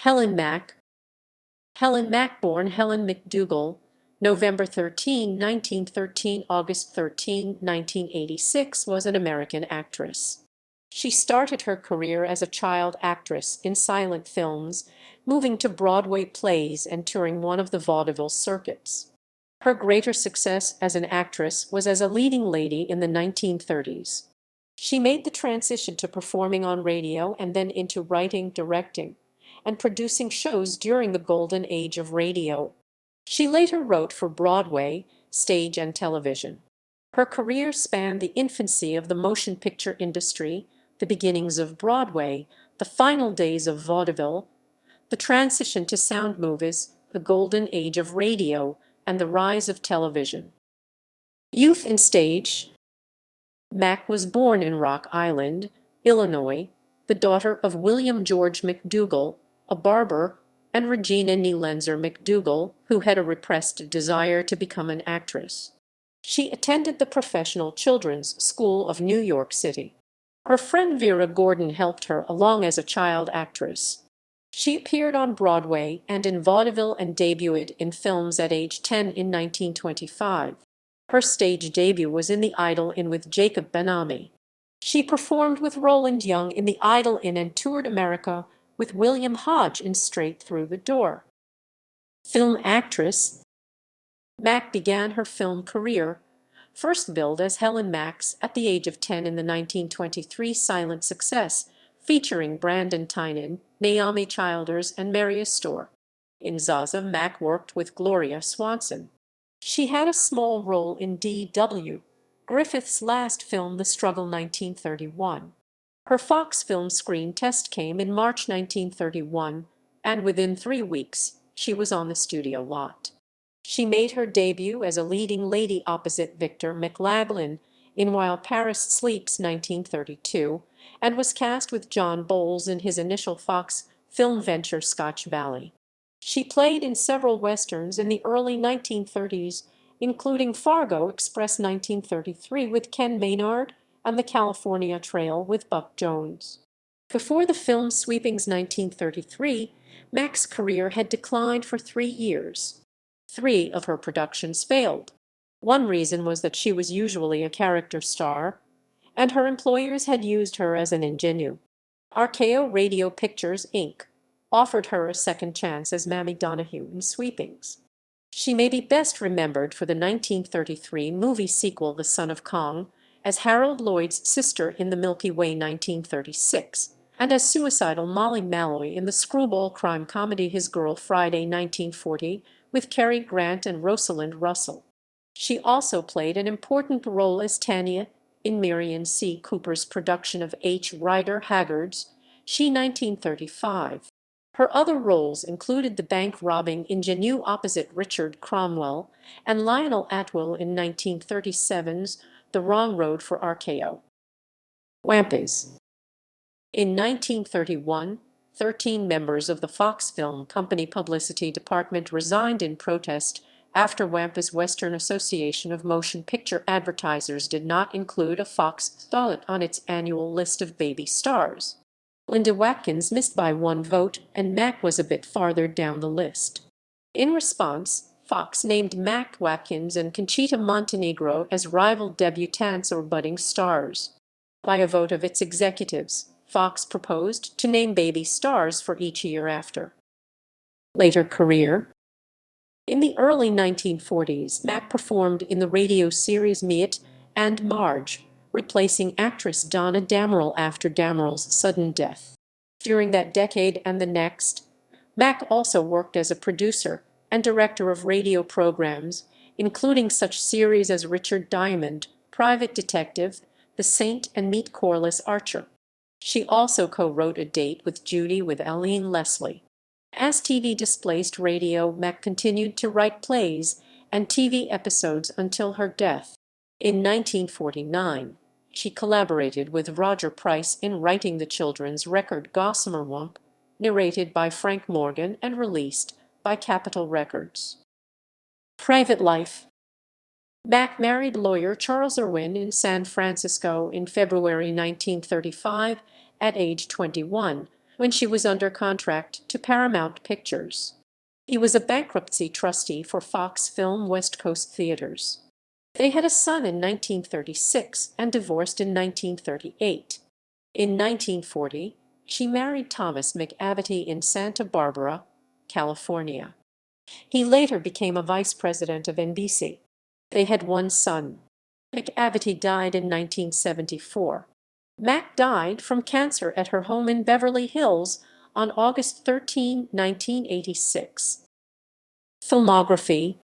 Helen Mack. Helen Mack, born Helen McDougall, November 13, 1913, August 13, 1986, was an American actress. She started her career as a child actress in silent films, moving to Broadway plays and touring one of the vaudeville circuits. Her greater success as an actress was as a leading lady in the 1930s. She made the transition to performing on radio and then into writing, directing, and producing shows during the golden age of radio. She later wrote for Broadway, stage, and television. Her career spanned the infancy of the motion picture industry, the beginnings of Broadway, the final days of vaudeville, the transition to sound movies, the golden age of radio, and the rise of television. Youth and stage. Mack was born in Rock Island, Illinois, the daughter of William George McDougall, a barber, and Regina Nielenzer McDougall, who had a repressed desire to become an actress. She attended the Professional Children's School of New York City. Her friend Vera Gordon helped her along as a child actress. She appeared on Broadway and in vaudeville and debuted in films at age 10 in 1925. Her stage debut was in The Idol Inn with Jacob Ben-Ami. She performed with Roland Young in The Idol Inn and toured America with William Hodge in Straight Through the Door. Film actress. Mack began her film career, first billed as Helen Mack at the age of 10 in the 1923 silent success, featuring Brandon Tynan, Naomi Childers, and Mary Astor. In Zaza, Mack worked with Gloria Swanson. She had a small role in D.W. Griffith's last film, The Struggle, 1931. Her Fox film screen test came in March 1931, and within 3 weeks, she was on the studio lot. She made her debut as a leading lady opposite Victor McLaglen in While Paris Sleeps, 1932, and was cast with John Bowles in his initial Fox film venture Scotch Valley. She played in several westerns in the early 1930s, including Fargo Express 1933 with Ken Maynard and The California Trail with Buck Jones. Before the film sweepings 1933, Mack's career had declined for 3 years. 3 of her productions failed. One reason was that she was usually a character star, and her employers had used her as an ingenue. RKO Radio Pictures, Inc. offered her a second chance as Mammy Donahue in Sweepings. She may be best remembered for the 1933 movie sequel The Son of Kong, as Harold Lloyd's sister in The Milky Way, 1936, and as suicidal Molly Malloy in the screwball crime comedy His Girl Friday, 1940, with Cary Grant and Rosalind Russell. She also played an important role as Tanya in Miriam C. Cooper's production of H. Rider Haggard's She, 1935. Her other roles included the bank-robbing ingenue opposite Richard Cromwell and Lionel Atwill in 1937's The Wrong Road for RKO. Wampus. In 1931, 13 members of the Fox Film Company publicity department resigned in protest after Wampus Western Association of Motion Picture Advertisers did not include a Fox starlet on its annual list of baby stars. Linda Watkins missed by 1 vote, and Mack was a bit farther down the list. In response, Fox named Mack, Watkins, and Conchita Montenegro as rival debutantes or budding stars. By a vote of its executives, Fox proposed to name baby stars for each year after. Later career. In the early 1940s, Mack performed in the radio series Meet and Marge, replacing actress Donna Damerel after Damerel's sudden death. During that decade and the next, Mack also worked as a producer and director of radio programs, including such series as Richard Diamond, Private Detective, The Saint, and Meet Corliss Archer. She also co-wrote A Date with Judy with Eileen Leslie. As TV displaced radio, Mack continued to write plays and TV episodes until her death. In 1949, she collaborated with Roger Price in writing the children's record Gossamer Wump, narrated by Frank Morgan and released by Capitol Records. Private life. Mack married lawyer Charles Irwin in San Francisco in February 1935 at age 21, when she was under contract to Paramount Pictures. He was a bankruptcy trustee for Fox Film West Coast Theaters. They had a son in 1936 and divorced in 1938. In 1940, she married Thomas McAvity in Santa Barbara, California. He later became a vice president of NBC. They had one son. McAvity died in 1974. Mack died from cancer at her home in Beverly Hills on August 13, 1986. Filmography